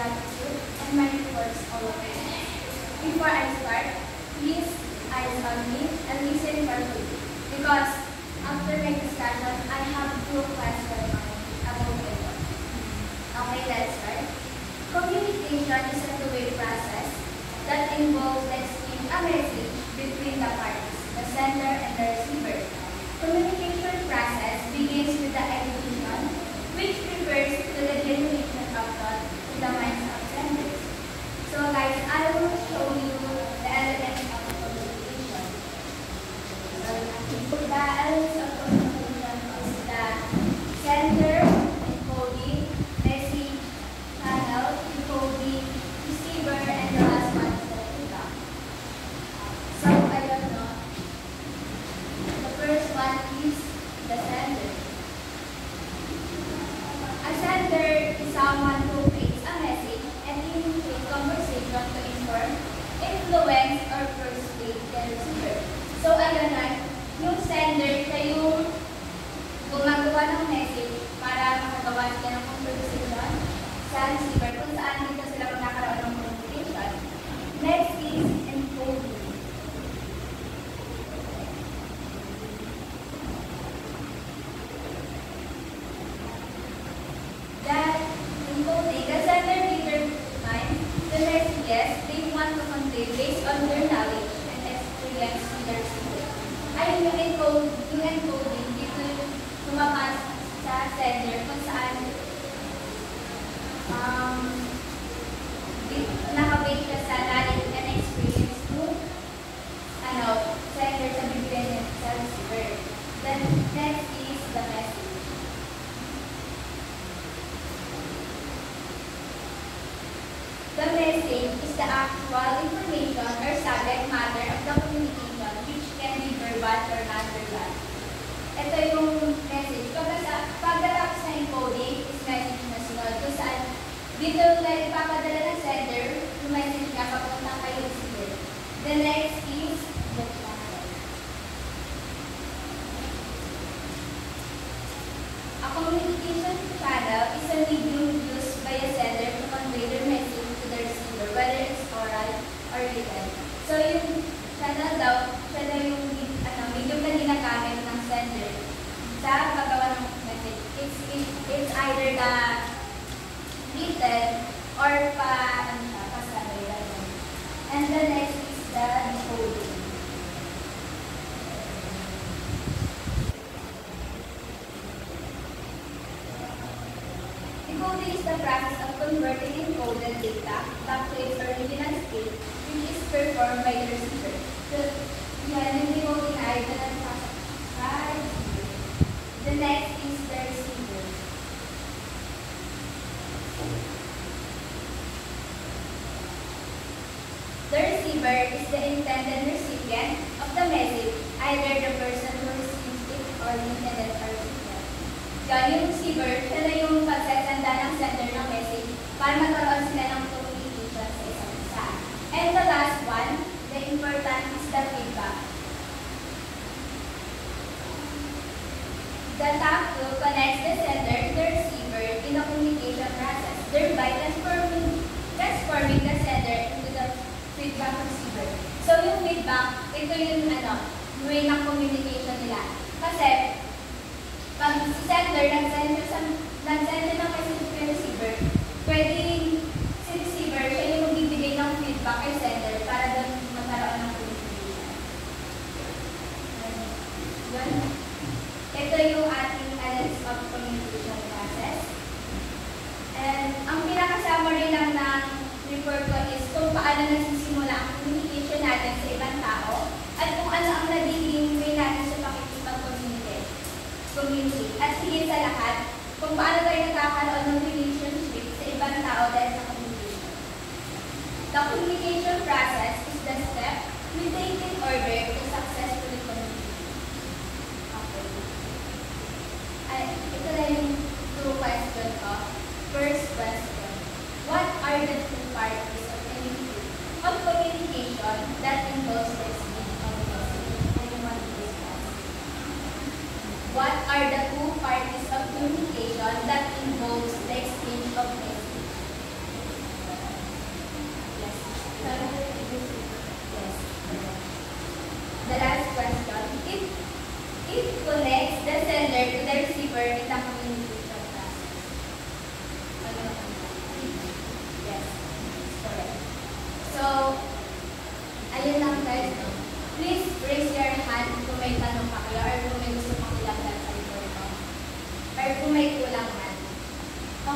gratitude, and my reports all of it. Before I start, please eyes on me and listen carefully, because after my discussion, I have two questions about it. Okay, let's start. Communication is a two-way process that involves the exchange of message between the parties, the sender and the receiver. Communication process begins with the education, which refers to the generation of thought in the minds of senders. So guys, I will show you the elements of communication. The elements of communication is the sender, encoding, message, channel, decoding, receiver, and the last one is the feedback. So I don't know. The first one is the sender. A sender is someone who creates a message and initiates conversation to inform, influence, or persuade the receiver. So ayun na, yung sender siya yung gumagawa ng message para makagawa sila ng conversation sa receiver kung saan dito sila magkakaroon ng communication. Next is encoding. That encoding, the sender determines the messages they want to convey based on their knowledge and experience with the receiver. Ayun yung encoding dito lumabas sa sender kung saan nakabase siya sa knowledge and experience to sender sa bibigyan niya sa receiver. Then next is the message. The message is the actual information or subject matter of the communication, which can be verbal or non-verbal. Ito yung message. Pagkatapos sa encoding is message na sunod. Kung saan dito lang ipapadala ng sender, yung message niya papunta kay receiver. The next is the channel. A communication channel is a medium used by a sender to convey their message to the receiver, whether it's oral or written. So yung channel daw, siya daw yung medium na ginagamit ng sender sa paggawa ng message. It's either the written or pa-sabay. And the next is the decoding. Decoding is the process of converting encoded data back to its original state, which is performed by the receiver. So, yan, yung decoding ay the next is the receiver. The receiver is the intended recipient of the message, either the person who receives it or the intended recipient. Yan, yung receiver, siya na yung pagsasanda ng sender ng message para magkaroon sila ng communication sa isang isa. And the last one, the important is the feedback. The top two connects the sender to the receiver in the communication process, thereby transforming the sender into the feedback receiver. So yung feedback, ito yung way ng communication nila. Kasi, pag si sender nag-send ng message kay receiver, pwedeng si receiver siya yung magbibigay ng feedback kay sender para doon magkaroon ng communication. Ito yung ating elements of communication process. And ang pinaka-summary lang ng report ko is kung paano nagsisimula ang communication natin sa ibang tao at kung ano ang nagiging way natin sa pakikipag-communicate. At higit sa lahat, kung paano tayo nagkakaroon ng relationship sa ibang tao dahil sa communication. The communication process is the step we take in order to successfully communicate. Ito na yung two question ko. First question, what are the two parties of communication that involves the exchange of message? Anyone discuss? What are the two parties of communication that involves the exchange of message?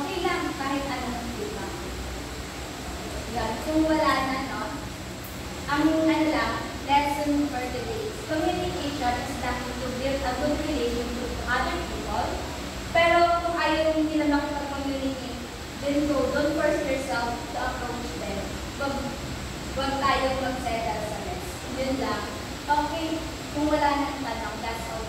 okay lang kahit anong diba? Yan, kung wala na, no? Ang ano lang, lesson for today. Communication is nothing to build a good relationship to other people. Pero kung ayaw nila makipag-communicate, then go, don't force yourself to approach them. Huwag tayong mag-settle sa mess. Yun lang. Okay, kung wala nang tanong, that's all.